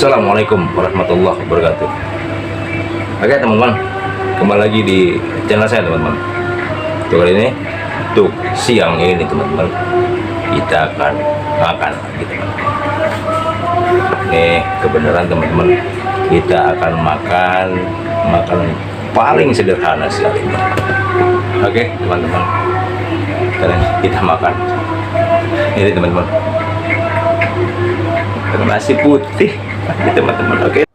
Assalamualaikum warahmatullahi wabarakatuh. Oke teman-teman, kembali lagi di channel saya teman-teman. Untuk kali ini, untuk siang ini teman-teman, kita akan makan gitu. Nih kebenaran teman-teman, kita akan makan makanan paling sederhana sekali. Oke teman-teman, sekarang kita makan ini teman-teman, nasi putih teman-teman. Oke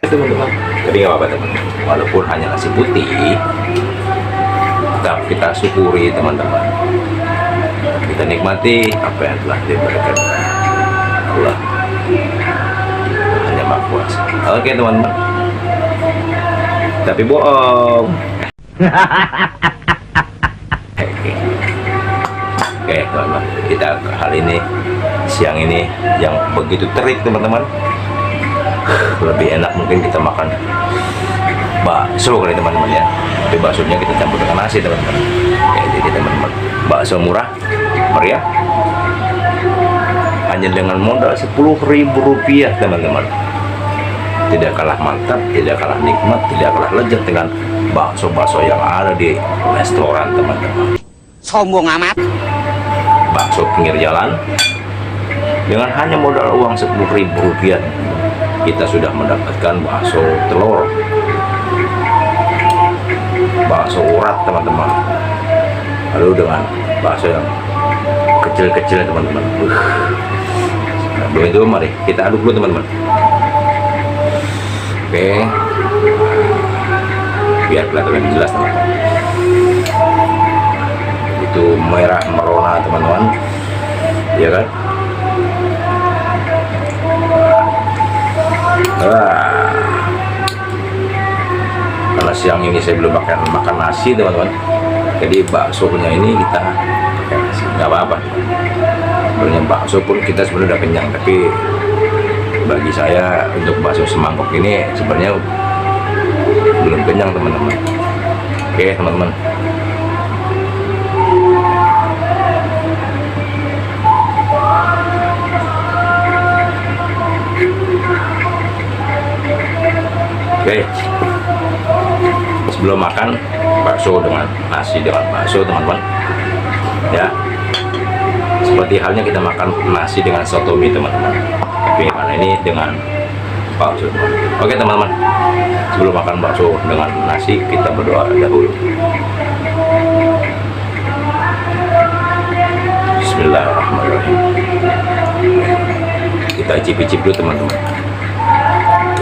teman-teman, jadi nggak apa-apa teman-teman, walaupun hanya nasi putih tetap kita syukuri teman-teman, kita nikmati apa yang telah diberikan Allah, hanya Maha Kuasa. Oke teman-teman, tapi bohong. Oke teman-teman, kita kali ini siang ini yang begitu terik teman-teman, lebih enak mungkin kita makan bakso kali teman-teman ya. Tapi baksonya kita campur dengan nasi teman-teman. Oke, jadi teman-teman, bakso murah meriah hanya dengan modal Rp10.000 teman-teman. Tidak kalah mantap, tidak kalah nikmat, tidak kalah lezat dengan bakso-bakso yang ada di restoran teman-teman. Sombong amat. Bakso pinggir jalan dengan hanya modal uang Rp10.000 kita sudah mendapatkan bakso telur, bakso urat teman-teman, lalu dengan bakso yang kecil-kecil teman-teman. Belum itu, mari kita aduk dulu teman-teman. Oke, biar kelihatan lebih jelas teman-teman. Itu merah merona teman-teman, ya kan? Karena siang ini saya belum makan nasi teman-teman, jadi baksonya ini kita pakai nasi, nggak apa-apa. Sebenarnya bakso pun kita sebenarnya udah kenyang, tapi bagi saya untuk bakso semangkok ini sebenarnya belum kenyang teman-teman. Oke teman-teman, oke, sebelum makan bakso dengan nasi dengan bakso teman-teman ya, seperti halnya kita makan nasi dengan soto mie teman-teman, tapi karena ini dengan bakso teman-teman. Oke teman-teman, sebelum makan bakso dengan nasi kita berdoa dahulu. Bismillahirrahmanirrahim. Kita icip-icip dulu teman-teman.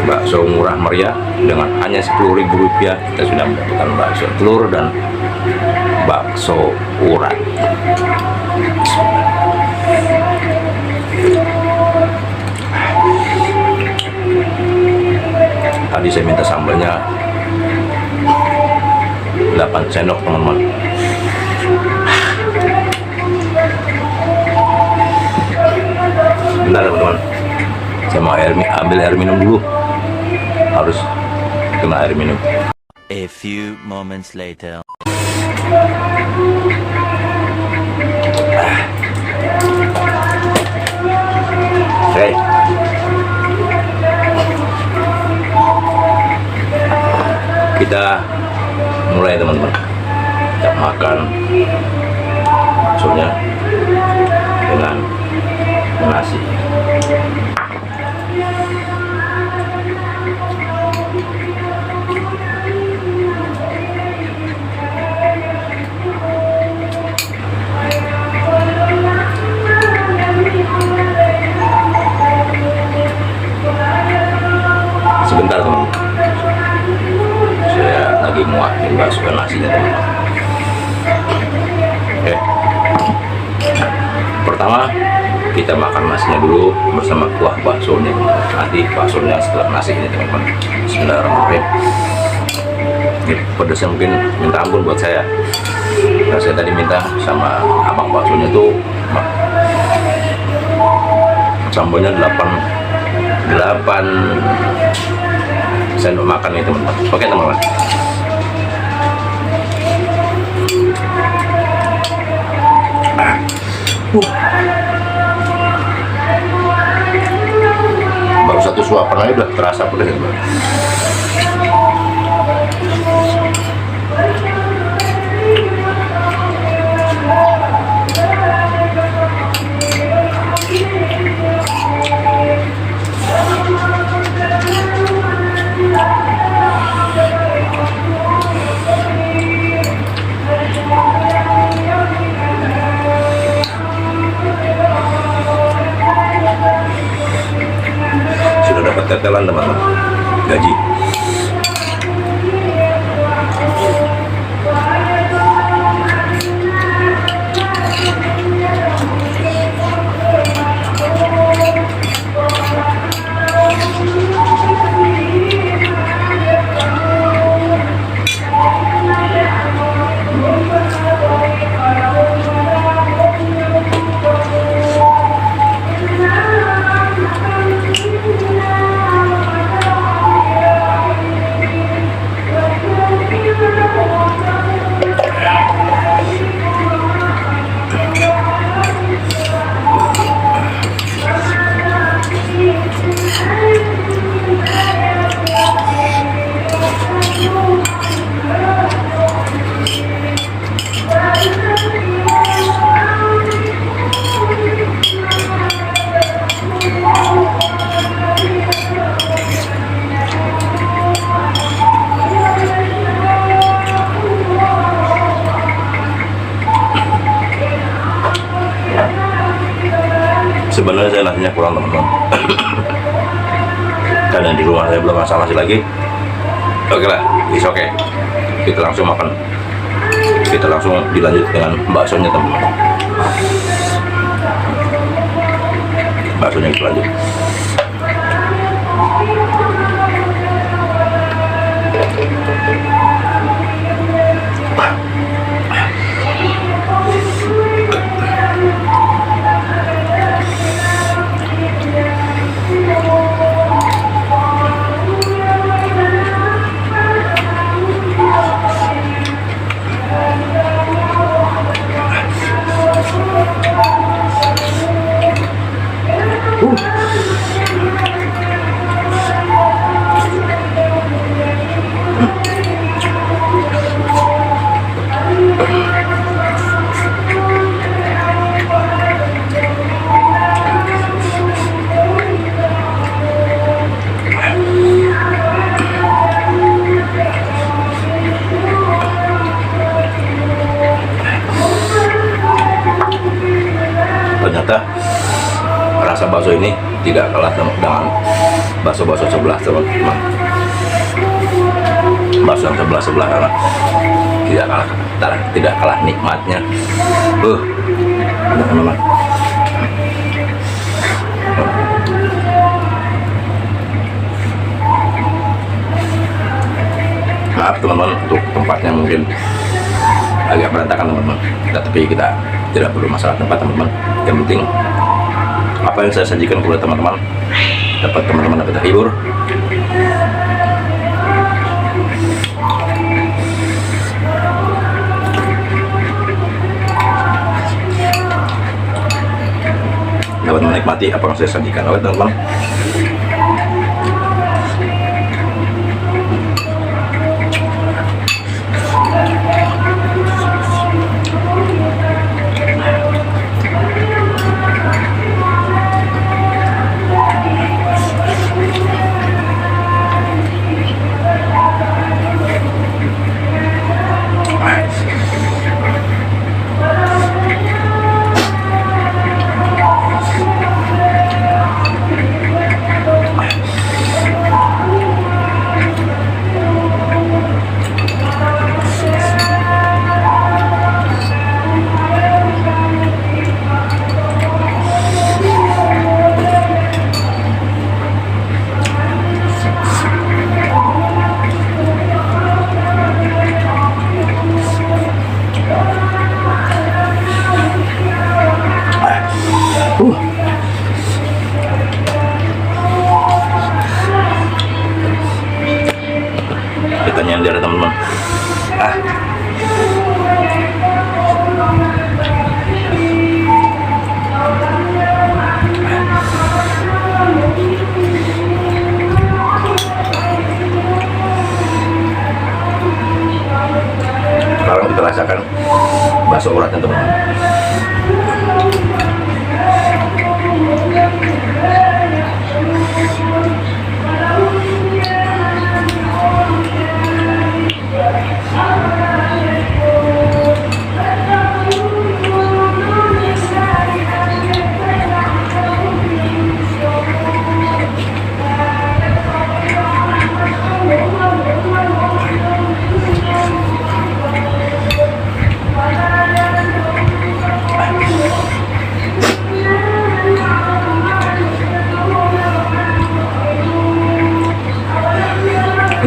Bakso murah meriah dengan hanya Rp10.000 kita sudah mendapatkan bakso telur dan bakso urat. Tadi saya minta sambalnya 8 sendok teman-teman. Bentar teman-teman, saya mau ambil air minum dulu, harus kena air minum. A few moments later. Oke, kita mulai teman-teman, kita makan baksonya dengan nasi. Sebentar teman-teman, saya lagi muatin bakso dan nasinya teman-teman. Oke, pertama kita makan nasinya dulu bersama kuah baksonya, nanti baksonya setelah nasi ini teman-teman. Bismillahirrahmanirrahim. Ini pedasnya mungkin minta ampun buat saya, karena saya tadi minta sama abang baksonya tuh sambalnya 8 sendok makan nih teman-teman. Oke teman-teman, satu suapan aja udah terasa pedas ya, Bang. Sudah dapat tetelan teman-teman, gaji. Sebenarnya saya nasinya kurang teman-teman, karena di rumah saya belum masak nasi lagi. Oke lah, is oke. Kita langsung makan. Kita langsung dilanjut dengan baksonya teman-teman. Baksonya kita lanjut. Ternyata rasa bakso ini tidak kalah dengan bakso-bakso sebelah teman-teman. Bakso yang sebelah karena tidak kalah nikmatnya. Teman-teman. Maaf teman-teman untuk tempatnya mungkin agak berantakan teman-teman, tapi kita tidak perlu masalah tempat teman-teman. Yang penting apa yang saya sajikan kepada teman-teman dapat teman-teman dapat terhibur. Dapat menikmati apa yang saya sajikan. Oke teman-teman.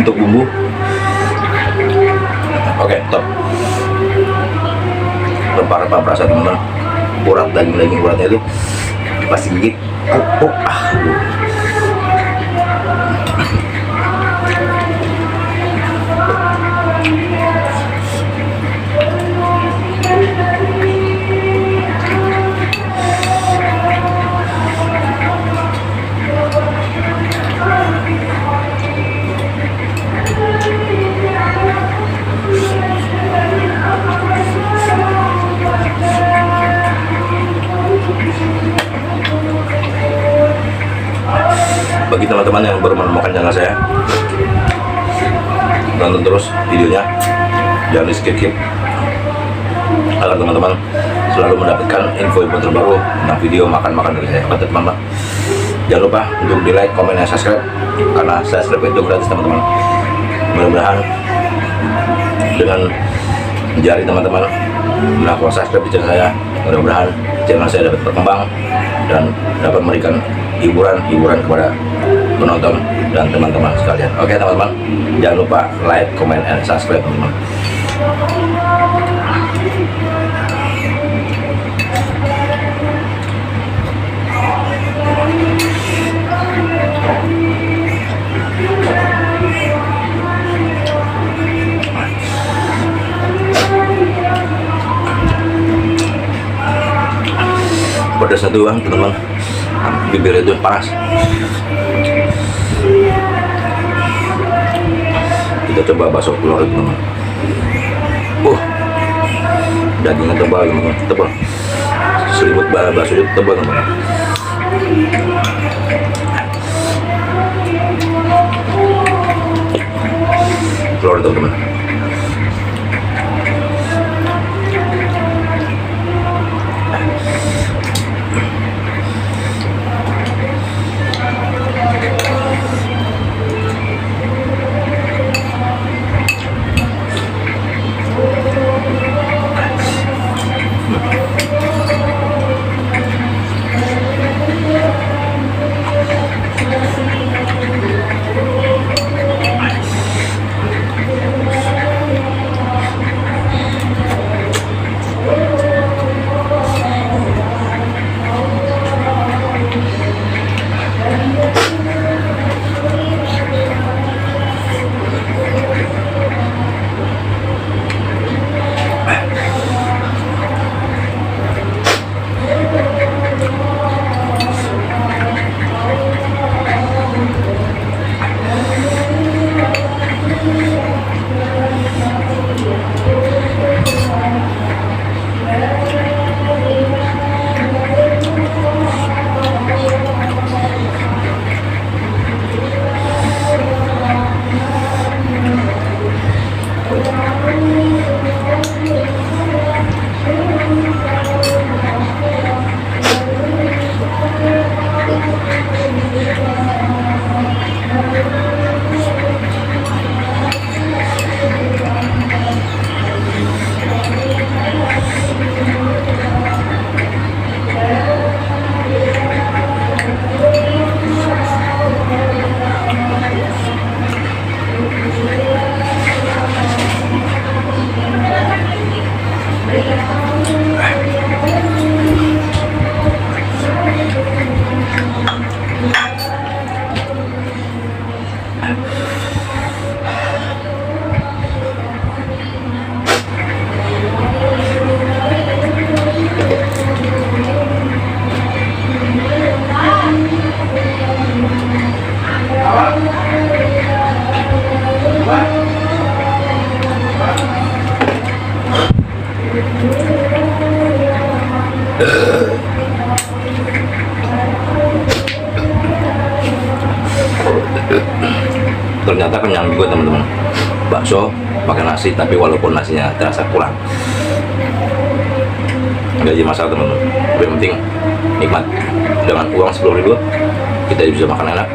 untuk bumbu. Oke, top. Rempah-rempah berasa teman-teman. Urat, daging uratnya itu pasti gigit. Bagi teman-teman yang baru menemukan channel saya, tonton terus videonya, jangan di skip agar teman-teman selalu mendapatkan info-info terbaru tentang video makan-makan dari saya. Oke teman-teman, jangan lupa untuk di like, komen, dan subscribe, karena subscribe itu gratis teman-teman. Mudah-mudahan dengan jari teman-teman melakukan subscribe di channel saya, mudah-mudahan channel saya dapat berkembang dan dapat memberikan hiburan kepada penonton dan teman-teman sekalian. Oke teman-teman, jangan lupa like, comment, and subscribe teman-teman. Pedas satu bang teman-teman, bibir itu panas. Kita coba bakso telur teman-teman. Dagingnya tebal teman-teman, tebal. Selimut bakso itu tebal teman-teman. Telur teman-teman. Ternyata kenyang juga teman-teman. Bakso pakai nasi, tapi walaupun nasinya terasa kurang, nggak jadi masalah teman-teman. Tapi yang penting nikmat. Dengan uang 10.000 kita bisa makan enak.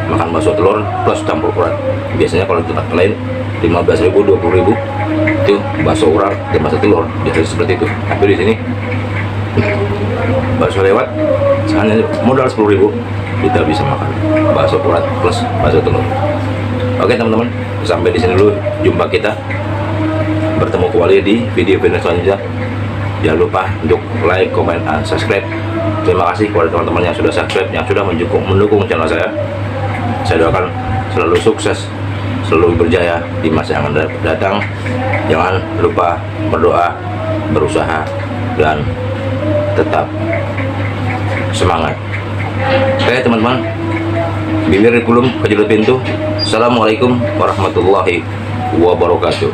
Makan bakso telur plus campur urat. Biasanya kalau di tempat lain 15.000, 20.000 itu bakso urat dan bakso telur, jadi seperti itu. Tapi di sini bakso lewat 1 hanya modal 10.000 kita bisa makan bakso urat plus bakso telur. Oke teman-teman, sampai di sini dulu jumpa kita, bertemu kembali di video-video selanjutnya. Jangan lupa untuk like, comment, dan subscribe. Terima kasih kepada teman-teman yang sudah subscribe, yang sudah mendukung channel saya. Saya doakan selalu sukses, selalu berjaya di masa yang akan datang. Jangan lupa berdoa, berusaha, dan tetap semangat. Oke teman-teman, bibir kulum kejelut pintu. Assalamualaikum warahmatullahi wabarakatuh.